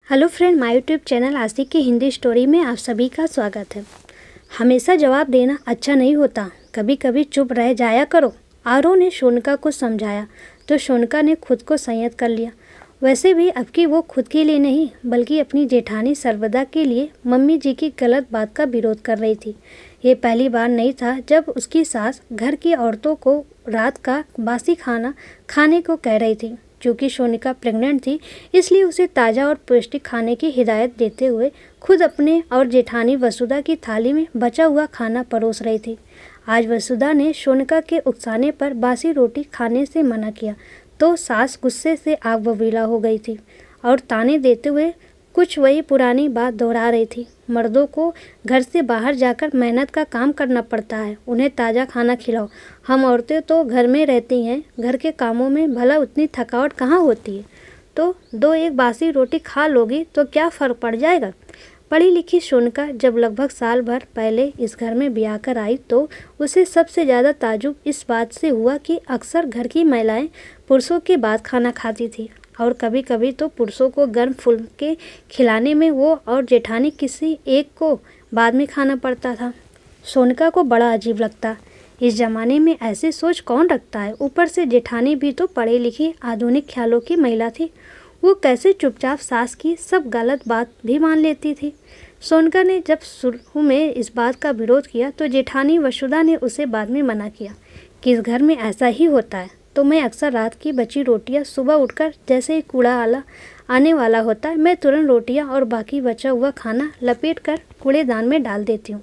Hello friend, my YouTube channel आशिक की Hindi story में आप सभी का स्वागत है। हमेशा जवाब देना अच्छा नहीं होता, कभी कभी चुप रह जाया करो। आरव ने सोनिका को समझाया तो सोनिका ने खुद को संयत कर लिया। वैसे भी अब की वो खुद के लिए नहीं बल्कि अपनी जेठानी सर्वदा के लिए मम्मी जी की गलत बात का विरोध कर रही थी। ये पहली बार नहीं था जब उसकी सास घर की औरतों को रात का बासी खाना खाने को कह रही थी। चूँकि सोनिका प्रेग्नेंट थी इसलिए उसे ताज़ा और पौष्टिक खाने की हिदायत देते हुए खुद अपने और जेठानी वसुधा की थाली में बचा हुआ खाना परोस रही थी। आज वसुधा ने सोनिका के उकसाने पर बासी रोटी खाने से मना किया तो सास गुस्से से आग बबूला हो गई थी और ताने देते हुए कुछ वही पुरानी बात दोहरा रही थी। मर्दों को घर से बाहर जाकर मेहनत का काम करना पड़ता है, उन्हें ताज़ा खाना खिलाओ। हम औरतें तो घर में रहती हैं, घर के कामों में भला उतनी थकावट कहाँ होती है। तो दो एक बासी रोटी खा लोगी तो क्या फ़र्क पड़ जाएगा। पढ़ी लिखी सोनिका जब लगभग साल भर पहले इस घर में ब्याह कर आई तो उसे सबसे ज़्यादा ताजुब इस बात से हुआ कि अक्सर घर की महिलाएं पुरुषों के बाद खाना खाती थी और कभी कभी तो पुरुषों को गर्म फुल के खिलाने में वो और जेठानी किसी एक को बाद में खाना पड़ता था। सोनिका को बड़ा अजीब लगता, इस ज़माने में ऐसी सोच कौन रखता है। ऊपर से जेठानी भी तो पढ़ी लिखी आधुनिक ख्यालों की महिला थी, वो कैसे चुपचाप सास की सब गलत बात भी मान लेती थी। सोनिका ने जब शुरू में इस बात का विरोध किया तो जेठानी वसुधा ने उसे बाद में मना किया कि इस घर में ऐसा ही होता है। तो मैं अक्सर रात की बची रोटियां सुबह उठकर जैसे ही कूड़ा आला आने वाला होता है मैं तुरंत रोटियां और बाकी बचा हुआ खाना लपेट कर कूड़ेदान में डाल देती हूँ,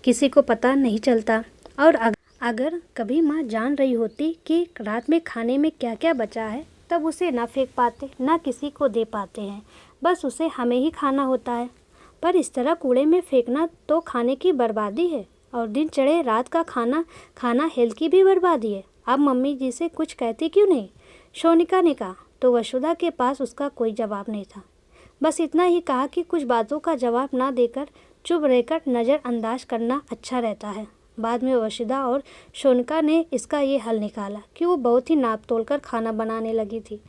किसी को पता नहीं चलता। और अगर कभी माँ जान रही होती कि रात में खाने में क्या क्या बचा है तब उसे ना फेंक पाते ना किसी को दे पाते हैं, बस उसे हमें ही खाना होता है। पर इस तरह कूड़े में फेंकना तो खाने की बर्बादी है और दिन चढ़े रात का खाना हेल्थ की भी बर्बादी है। अब मम्मी जी से कुछ कहती क्यों नहीं, सोनिका ने कहा। तो वसुधा के पास उसका कोई जवाब नहीं था, बस इतना ही कहा कि कुछ बातों का जवाब ना देकर चुप रहकर नज़रअंदाज करना अच्छा रहता है। बाद में वसुधा और सोनिका ने इसका ये हल निकाला कि वो बहुत ही नाप तोल कर खाना बनाने लगी थी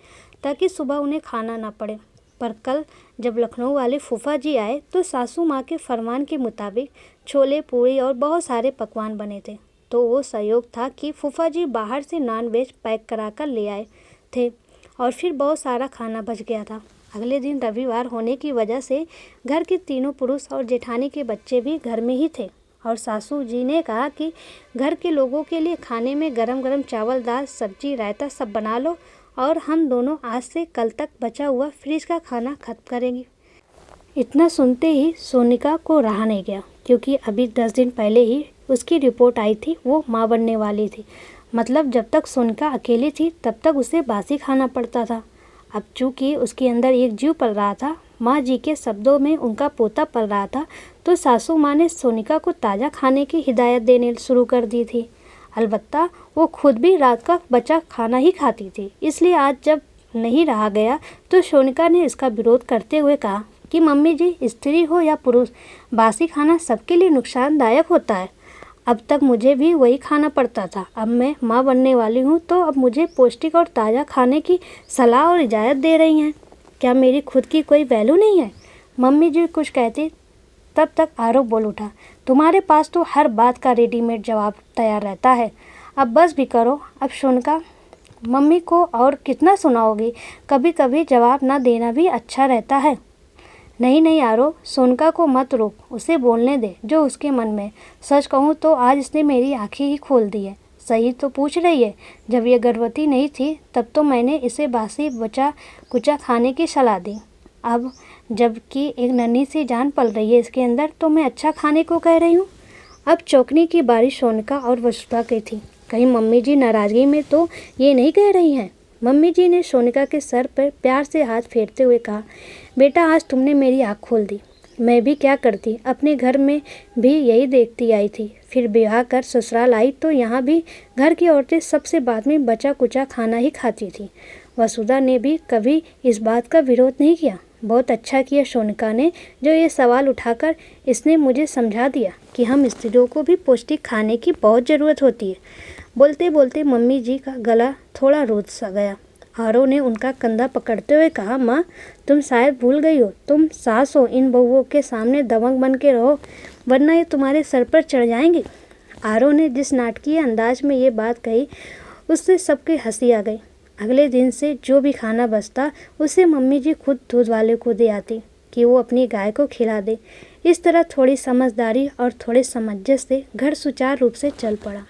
ताकि सुबह उन्हें खाना ना पड़े। पर कल जब लखनऊ वाले फूफा जी आए तो सासू माँ के फरमान के मुताबिक छोले पूरी और बहुत सारे पकवान बने थे। तो वो सहयोग था कि फूफा जी बाहर से नॉन वेज पैक करा कर ले आए थे और फिर बहुत सारा खाना बच गया था। अगले दिन रविवार होने की वजह से घर के तीनों पुरुष और जेठानी के बच्चे भी घर में ही थे और सासू जी ने कहा कि घर के लोगों के लिए खाने में गरम गरम चावल दाल सब्जी रायता सब बना लो और हम दोनों आज से कल तक बचा हुआ फ्रिज का खाना खत्म करेंगे। इतना सुनते ही सोनिका को रहा नहीं गया, क्योंकि अभी 10 दिन पहले ही उसकी रिपोर्ट आई थी, वो माँ बनने वाली थी। मतलब जब तक सोनिका अकेली थी तब तक उसे बासी खाना पड़ता था। अब चूँकि उसके अंदर एक जीव पल रहा था, माँ जी के शब्दों में उनका पोता पल रहा था, तो सासू माँ ने सोनिका को ताज़ा खाने की हिदायत देने शुरू कर दी थी। अलबत्ता वो खुद भी रात का बचा खाना ही खाती थी, इसलिए आज जब नहीं रहा गया तो सोनिका ने इसका विरोध करते हुए कहा कि मम्मी जी, स्त्री हो या पुरुष, बासी खाना सबके लिए नुकसानदायक होता है। अब तक मुझे भी वही खाना पड़ता था, अब मैं माँ बनने वाली हूँ तो अब मुझे पौष्टिक और ताज़ा खाने की सलाह और इजाज़त दे रही हैं। क्या मेरी खुद की कोई वैल्यू नहीं है। मम्मी जी कुछ कहती तब तक आरव बोल उठा, तुम्हारे पास तो हर बात का रेडीमेड जवाब तैयार रहता है, अब बस भी करो। अब सोनिका, मम्मी को और कितना सुनाओगी, कभी कभी जवाब ना देना भी अच्छा रहता है। नहीं नहीं आरव, सोनिका को मत रोक, उसे बोलने दे जो उसके मन में। सच कहूँ तो आज इसने मेरी आंखें ही खोल दी है। सही तो पूछ रही है, जब ये गर्भवती नहीं थी तब तो मैंने इसे बासी बचा कुचा खाने की सलाह दी। अब जबकि एक नन्ही सी जान पल रही है इसके अंदर तो मैं अच्छा खाने को कह रही हूँ। अब चौंकने की बारी सोनिका और वसुधा की थी। कहीं मम्मी जी नाराज़गी में तो ये नहीं कह रही हैं। मम्मी जी ने सोनिका के सर पर प्यार से हाथ फेरते हुए कहा, बेटा आज तुमने मेरी आँख खोल दी। मैं भी क्या करती, अपने घर में भी यही देखती आई थी, फिर ब्याह कर ससुराल आई तो यहाँ भी घर की औरतें सबसे बाद में बचा कुचा खाना ही खाती थी। वसुधा ने भी कभी इस बात का विरोध नहीं किया। बहुत अच्छा किया सोनिका ने जो ये सवाल उठाकर इसने मुझे समझा दिया कि हम स्त्रियों को भी पौष्टिक खाने की बहुत ज़रूरत होती है। बोलते बोलते मम्मी जी का गला थोड़ा रुंध सा गया। आरव ने उनका कंधा पकड़ते हुए कहा, माँ तुम शायद भूल गई हो, तुम सास हो। इन बहुओं के सामने दबंग बन के रहो, वरना ये तुम्हारे सर पर चढ़ जाएंगी। आरव ने जिस नाटकीय अंदाज में ये बात कही, उससे सबकी हंसी आ गई। अगले दिन से जो भी खाना बचता उसे मम्मी जी खुद दूध वाले को दे आती कि वो अपनी गाय को खिला दे। इस तरह थोड़ी समझदारी और थोड़े सामंजस्य से घर सुचारू रूप से चल पड़ा।